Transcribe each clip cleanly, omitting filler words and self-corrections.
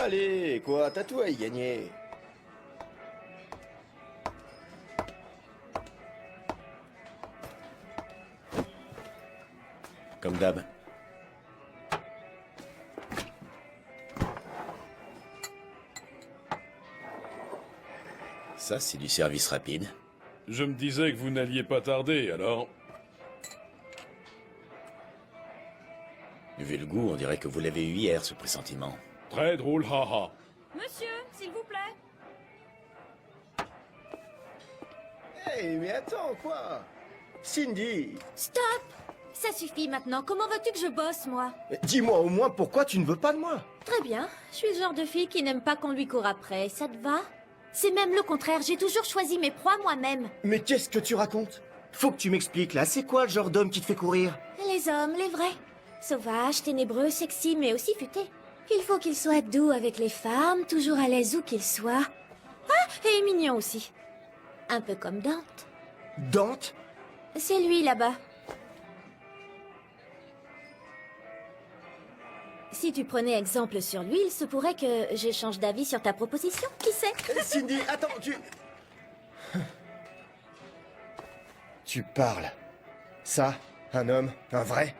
Allez, quoi, t'as tout à y gagner. Comme d'hab. Ça, c'est du service rapide. Je me disais que vous n'alliez pas tarder, alors... Vu le goût, on dirait que vous l'avez eu hier, ce pressentiment. Très drôle, haha. Monsieur, s'il vous plaît. Hey, mais attends, quoi? Cindy, Stop. Ça suffit maintenant. Comment veux-tu que je bosse, moi? dis-moi au moins pourquoi tu ne veux pas de moi. Très bien. Je suis le genre de fille qui n'aime pas qu'on lui court après. Ça te va? C'est même le contraire. J'ai toujours choisi mes proies moi-même. Mais qu'est-ce que tu racontes? Faut que tu m'expliques, là, c'est quoi le genre d'homme qui te fait courir? Les hommes, les vrais. Sauvages, ténébreux, sexy, mais aussi futés. Il faut qu'ils soient doux avec les femmes, toujours à l'aise où qu'ils soient. Ah, et mignon aussi. Un peu comme Dante. Dante? C'est lui, là-bas. Si tu prenais exemple sur lui, il se pourrait que je change d'avis sur ta proposition. Qui sait? Cindy, attends, Tu parles. Ça, un homme, un vrai?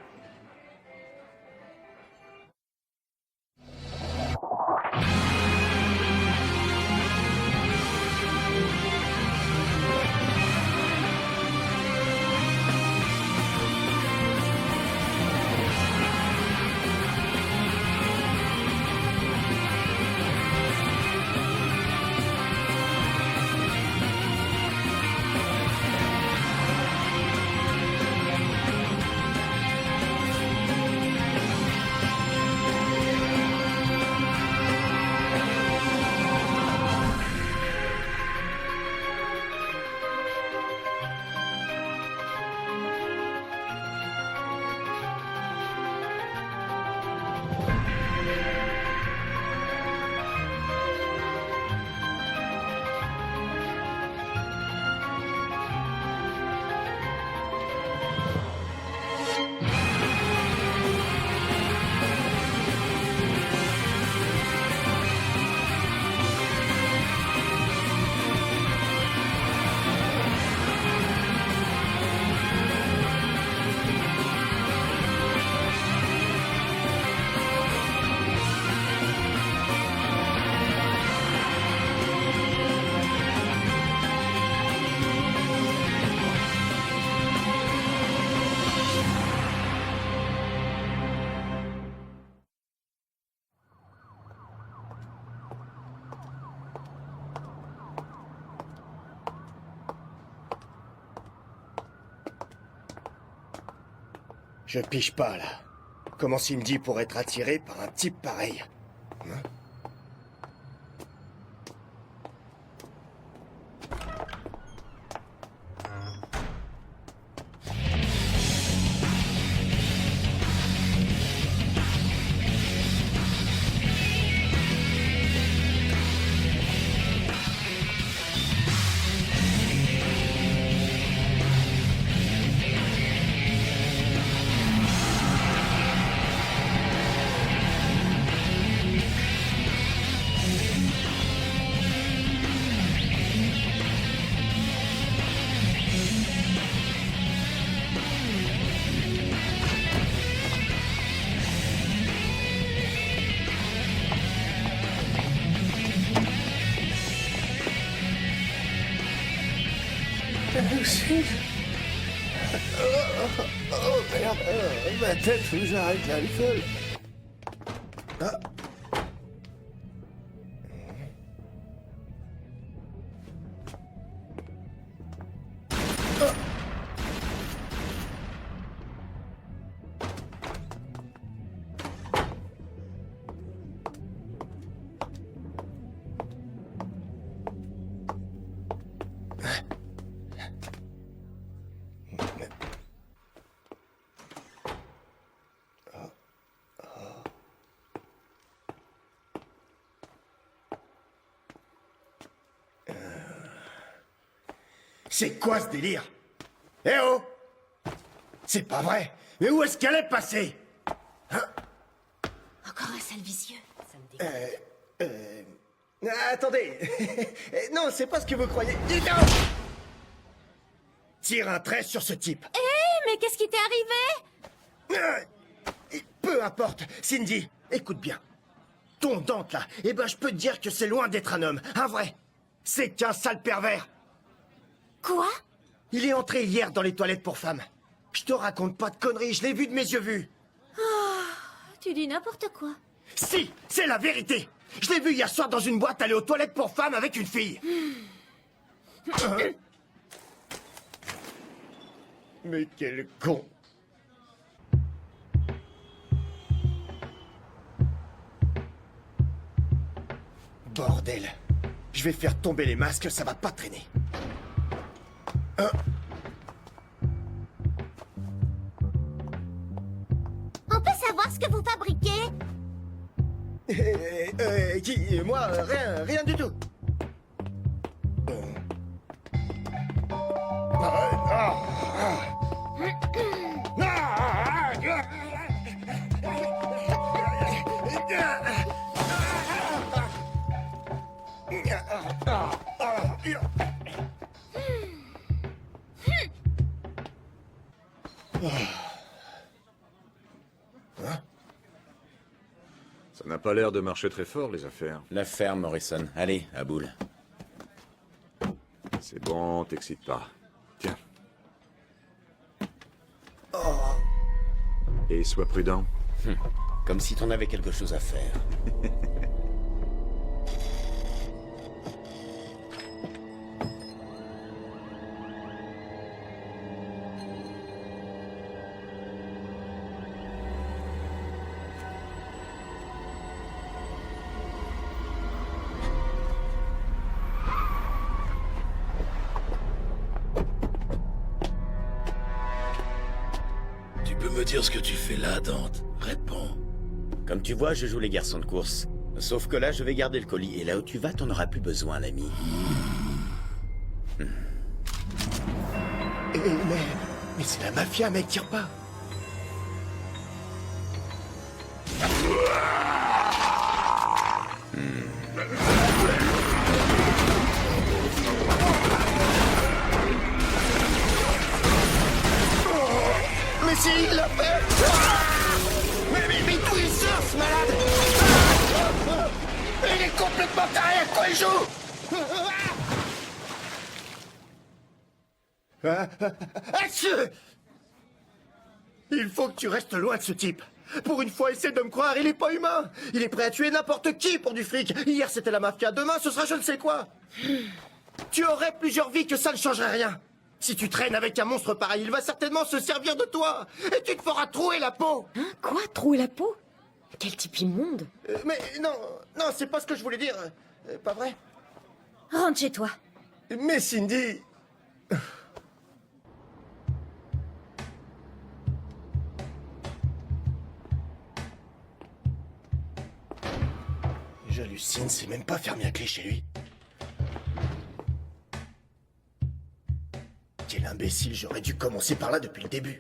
Je piche pas, là. Comment Cindy pourrait être attirée par un type pareil? Hein? Oh merde, ma tête, faut que j'arrête l'alcool. Ah. C'est quoi ce délire? Eh oh! C'est pas vrai! Mais où est-ce qu'elle est passée? Hein? Encore un sale vicieux. Ça me Attendez. Non, c'est pas ce que vous croyez. Dis donc. Tire un trait sur ce type. Mais qu'est-ce qui t'est arrivé? Peu importe. Cindy, écoute bien. Ton Dante, là, eh ben, je peux te dire que c'est loin d'être un homme. Un vrai. C'est qu'un sale pervers. Quoi? Il est entré hier dans les toilettes pour femmes. Je te raconte pas de conneries, je l'ai vu de mes yeux vus. Tu dis n'importe quoi. Si, c'est la vérité. Je l'ai vu hier soir dans une boîte aller aux toilettes pour femmes avec une fille. Mais quel con. Bordel. Je vais faire tomber les masques, ça va pas traîner. On peut savoir ce que vous fabriquez? Moi, rien du tout. Ça n'a pas l'air de marcher très fort, les affaires. La ferme, Morrison. Allez, à boule. C'est bon, t'excite pas. Tiens. Et sois prudent. Comme si t'en avais quelque chose à faire. Tu peux me dire ce que tu fais là, Dante? Réponds. Comme tu vois, je joue les garçons de course. Sauf que là, je vais garder le colis. Et là où tu vas, t'en auras plus besoin, l'ami. Mais c'est la mafia, mec, tire pas. Mais si, il l'a fait. Mais tout il surfe, malade. Il est complètement taré, à quoi il joue? Achou! Il faut que tu restes loin de ce type. Pour une fois, essaie de me croire, il est pas humain. Il est prêt à tuer n'importe qui pour du fric. Hier, c'était la mafia, demain, ce sera je ne sais quoi. Tu aurais plusieurs vies que ça ne changerait rien. Si tu traînes avec un monstre pareil, il va certainement se servir de toi. Et tu te feras trouer la peau. Hein? Quoi? Trouer la peau? Quel type immonde! Mais non, c'est pas ce que je voulais dire. Pas vrai? Rentre chez toi. Mais Cindy... J'hallucine, c'est même pas fermé à clé chez lui. Quel imbécile, j'aurais dû commencer par là depuis le début.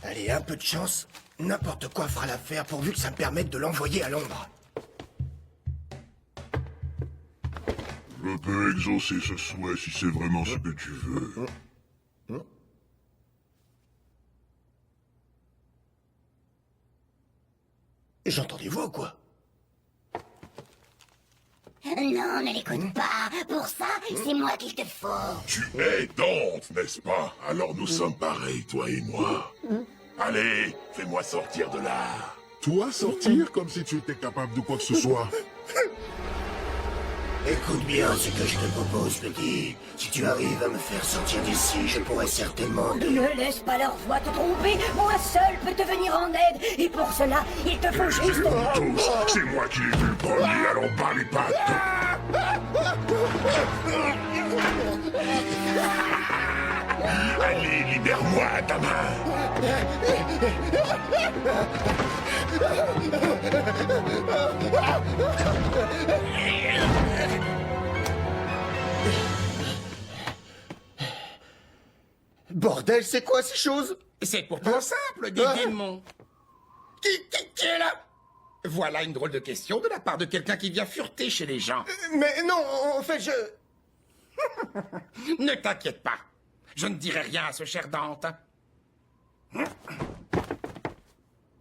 Allez, un peu de chance, n'importe quoi fera l'affaire pourvu que ça me permette de l'envoyer à Londres. Je peux exaucer ce souhait si c'est vraiment ce que tu veux. J'entends des voix ou quoi? Non, ne l'écoute pas. Pour ça, c'est moi qu'il te faut. Tu es Dante, n'est-ce pas? Alors nous sommes pareils, toi et moi. Allez, fais-moi sortir de là. Toi sortir comme si tu étais capable de quoi que ce soit. Écoute bien ce que je te propose, petit. Si tu arrives à me faire sortir d'ici, je pourrais certainement... Ne laisse pas leur voix te tromper. Moi seul peux te venir en aide. Et pour cela, il te faut juste... Tous, c'est moi qui l'ai vu le premier, alors bas les pattes. Allez, libère-moi ta main. Bordel, c'est quoi ces choses? C'est pourtant simple, des démons. Qui est là? Voilà une drôle de question de la part de quelqu'un qui vient fureter chez les gens. Mais non, en fait, je... Ne t'inquiète pas. Je ne dirai rien à ce cher Dante.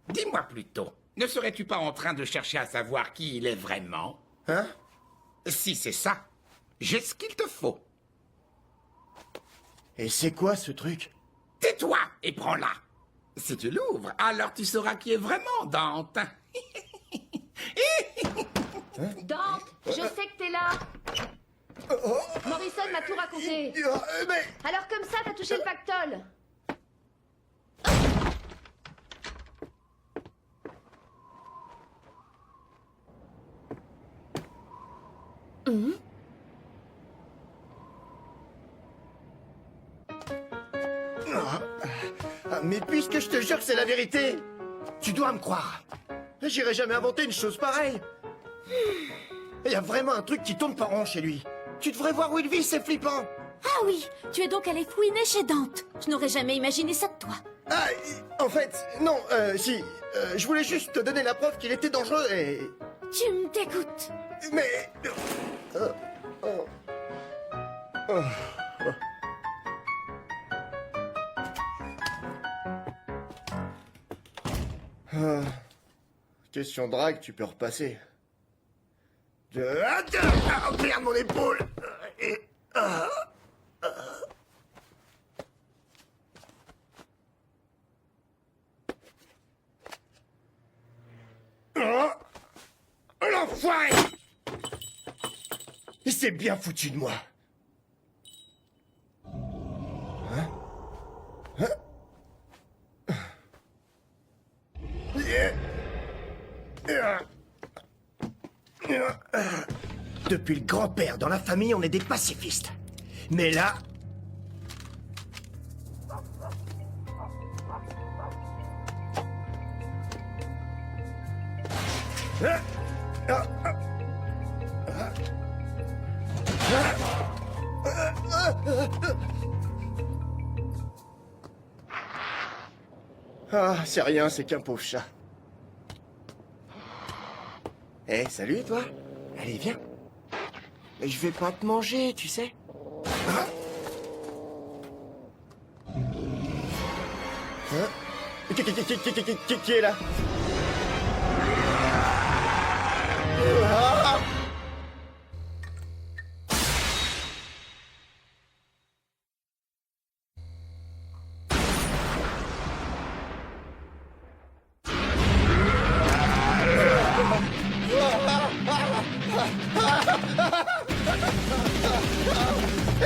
Dis-moi plutôt, ne serais-tu pas en train de chercher à savoir qui il est vraiment? Hein? Si c'est ça, j'ai ce qu'il te faut. Et c'est quoi ce truc? Tais-toi et prends-la. Si tu l'ouvres, alors tu sauras qui est vraiment Dante. Dante, je sais que t'es là. Morrison m'a tout raconté. Mais... Alors comme ça, t'as touché le pactole. Ah, mais puisque je te jure que c'est la vérité, tu dois me croire. J'irai jamais inventer une chose pareille. Il y a vraiment un truc qui tourne pas rond chez lui. Tu devrais voir où il vit, c'est flippant. Ah oui, tu es donc allé fouiner chez Dante. Je n'aurais jamais imaginé ça de toi. Ah, en fait, non, si. Je voulais juste te donner la preuve qu'il était dangereux et... Tu me dégoûtes. Mais... Question drague, tu peux repasser. Oh merde, mon épaule. L'enfoiré! Il s'est bien foutu de moi. Depuis le grand-père, dans la famille, on est des pacifistes. Mais là... Ah, c'est rien, c'est qu'un pauvre chat. Eh, salut, toi. Allez, viens. Je vais pas te manger, tu sais. Hein? Qui est là? Ah!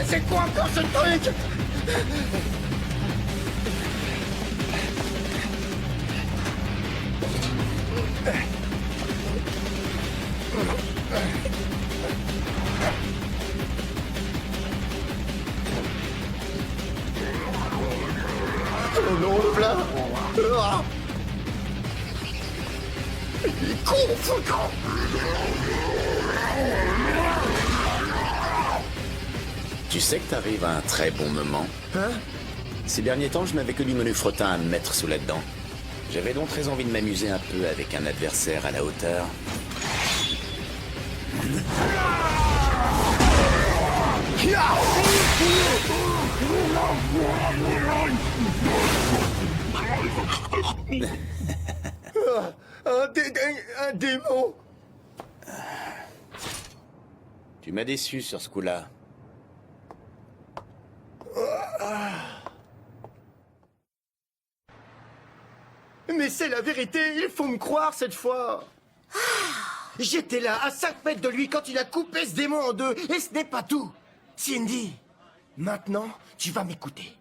C'est quoi encore ce truc? Oh non, le plat. Ah. Il est con, foutant. Tu sais que t'arrives à un très bon moment. Hein? Ces derniers temps, je n'avais que du menu frottin à me mettre sous la dent. J'avais donc très envie de m'amuser un peu avec un adversaire à la hauteur. Un démon. Tu m'as déçu sur ce coup-là. Mais c'est la vérité, il faut me croire cette fois. J'étais là, à 5 mètres de lui, quand il a coupé ce démon en deux, et ce n'est pas tout. Cindy, maintenant, tu vas m'écouter.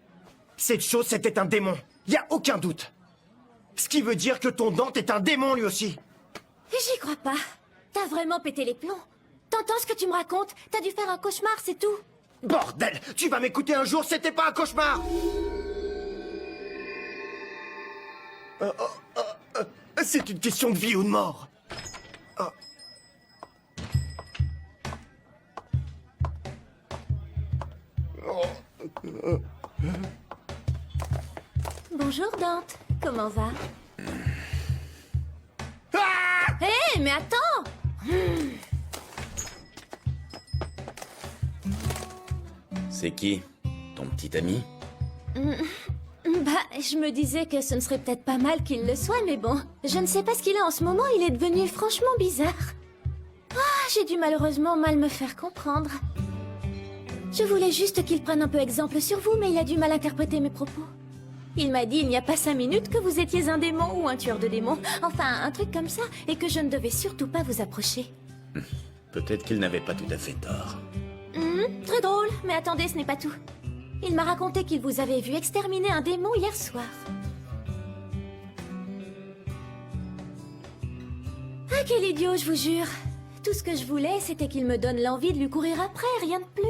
Cette chose, c'était un démon, y a aucun doute. Ce qui veut dire que ton Dante est un démon lui aussi. J'y crois pas. T'as vraiment pété les plombs. T'entends ce que tu me racontes? T'as dû faire un cauchemar, c'est tout. Bordel, tu vas m'écouter un jour, c'était pas un cauchemar. C'est une question de vie ou de mort. Bonjour Dante, comment va? mais attends! C'est qui? Ton petit ami? Bah, je me disais que ce ne serait peut-être pas mal qu'il le soit, mais bon. Je ne sais pas ce qu'il a en ce moment, il est devenu franchement bizarre. Ah, j'ai dû malheureusement mal me faire comprendre. Je voulais juste qu'il prenne un peu exemple sur vous, mais il a du mal interpréter mes propos. Il m'a dit il n'y a pas 5 minutes que vous étiez un démon ou un tueur de démons. Enfin, un truc comme ça, et que je ne devais surtout pas vous approcher. Peut-être qu'il n'avait pas tout à fait tort. Très drôle, mais attendez, ce n'est pas tout. Il m'a raconté qu'il vous avait vu exterminer un démon hier soir. Ah, quel idiot, je vous jure. Tout ce que je voulais, c'était qu'il me donne l'envie de lui courir après, rien de plus.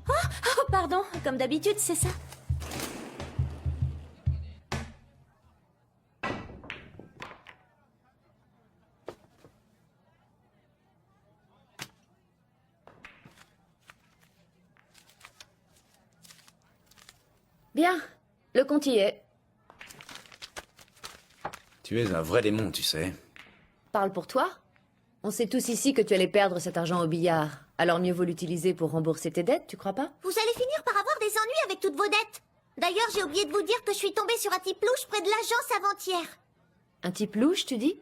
Oh, pardon, comme d'habitude, c'est ça. Bien, le compte y est. Tu es un vrai démon, tu sais. Parle pour toi. On sait tous ici que tu allais perdre cet argent au billard. Alors mieux vaut l'utiliser pour rembourser tes dettes, tu crois pas? Vous allez finir par avoir des ennuis avec toutes vos dettes. D'ailleurs, j'ai oublié de vous dire que je suis tombée sur un type louche près de l'agence avant-hier. Un type louche, tu dis?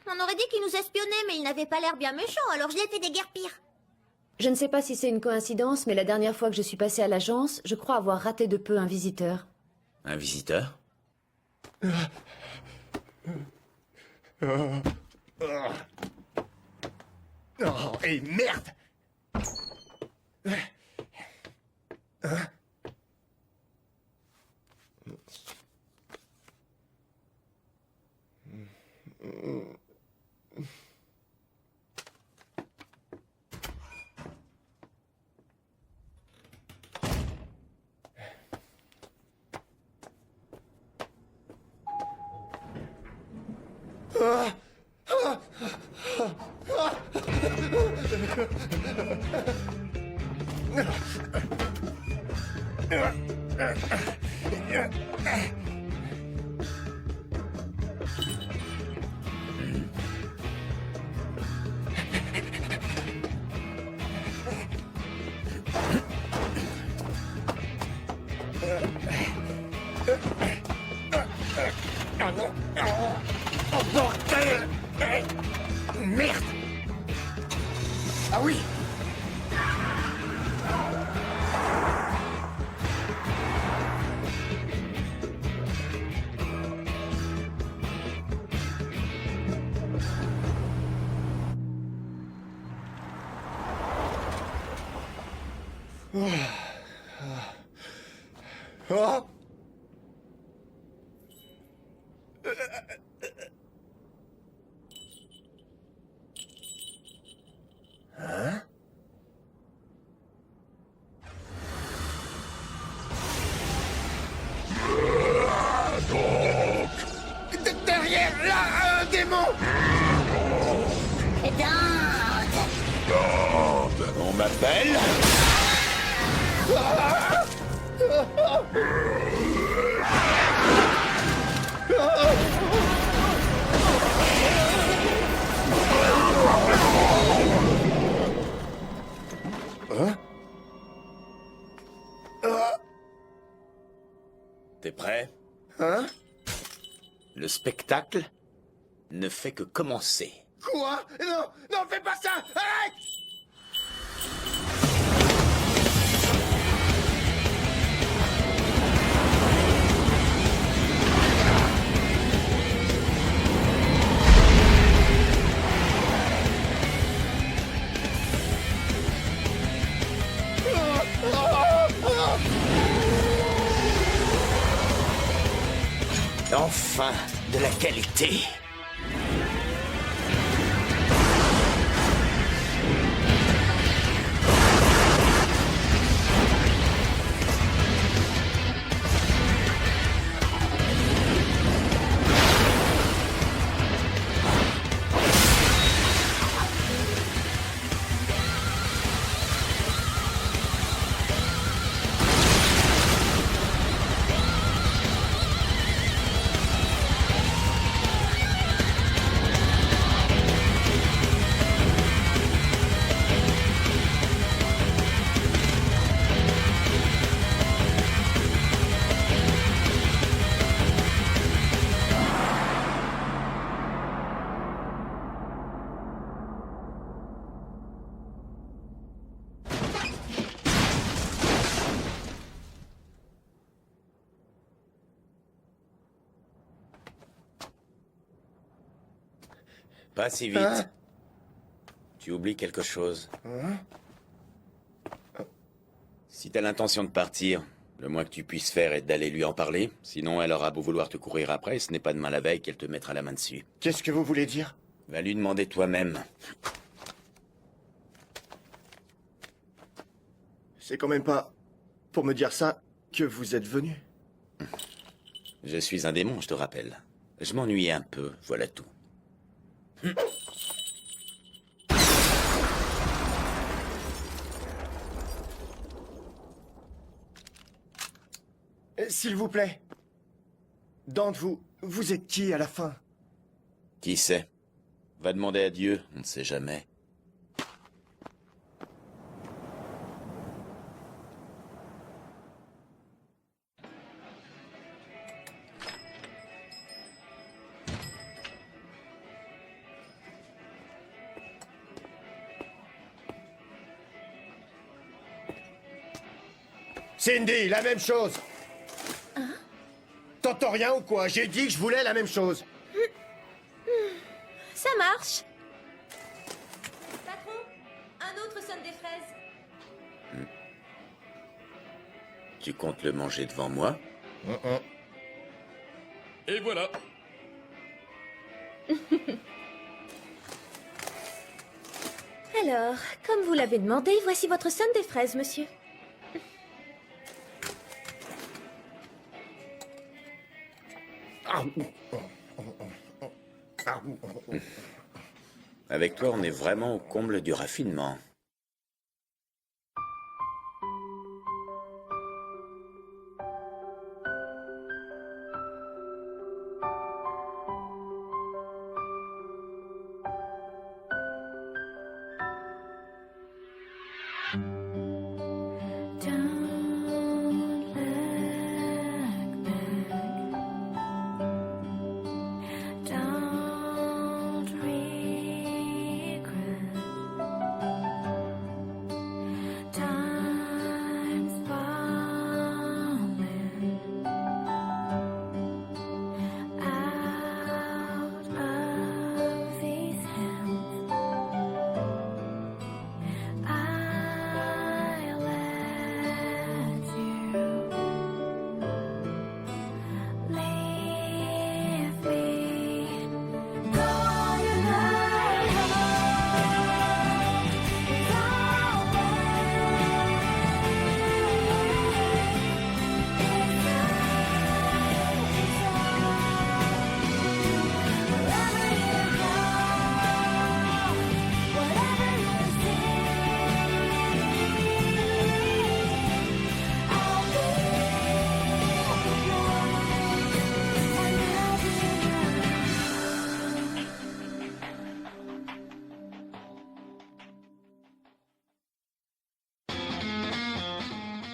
On aurait dit qu'il nous espionnait, mais il n'avait pas l'air bien méchant, alors je l'ai fait des guerres pires. Je ne sais pas si c'est une coïncidence, mais la dernière fois que je suis passée à l'agence, je crois avoir raté de peu un visiteur. Un visiteur? Oh, et merde! Oh bordel! Merde! Ah oui! Oh! Hein? Derrière, là, un démon! On m'appelle? T'es prêt? Hein? Le spectacle ne fait que commencer. Quoi? Non, non, fais pas ça! Arrête! Enfin, de la qualité. Pas si vite. Hein? Tu oublies quelque chose. Hein? Si t'as l'intention de partir, le moins que tu puisses faire est d'aller lui en parler. Sinon, elle aura beau vouloir te courir après, ce n'est pas demain la veille qu'elle te mettra la main dessus. Qu'est-ce que vous voulez dire? Va lui demander toi-même. C'est quand même pas pour me dire ça que vous êtes venu. Je suis un démon, je te rappelle. Je m'ennuyais un peu, voilà tout. S'il vous plaît. Dante, vous êtes qui à la fin? Qui sait? Va demander à Dieu, on ne sait jamais. Cindy, la même chose. T'entends rien ou quoi? J'ai dit que je voulais la même chose. Ça marche. Patron, un autre sonne des fraises. Tu comptes le manger devant moi? Et voilà. Alors, comme vous l'avez demandé, voici votre sonne des fraises, monsieur. Avec toi, on est vraiment au comble du raffinement.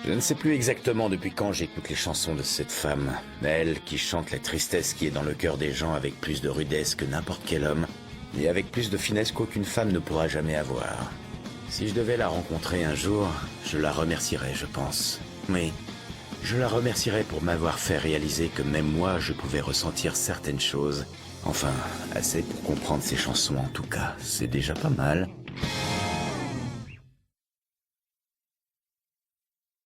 Je ne sais plus exactement depuis quand j'écoute les chansons de cette femme. Elle qui chante la tristesse qui est dans le cœur des gens avec plus de rudesse que n'importe quel homme, et avec plus de finesse qu'aucune femme ne pourra jamais avoir. Si je devais la rencontrer un jour, je la remercierais, je pense. Oui, je la remercierais pour m'avoir fait réaliser que même moi, je pouvais ressentir certaines choses. Enfin, assez pour comprendre ses chansons en tout cas, c'est déjà pas mal.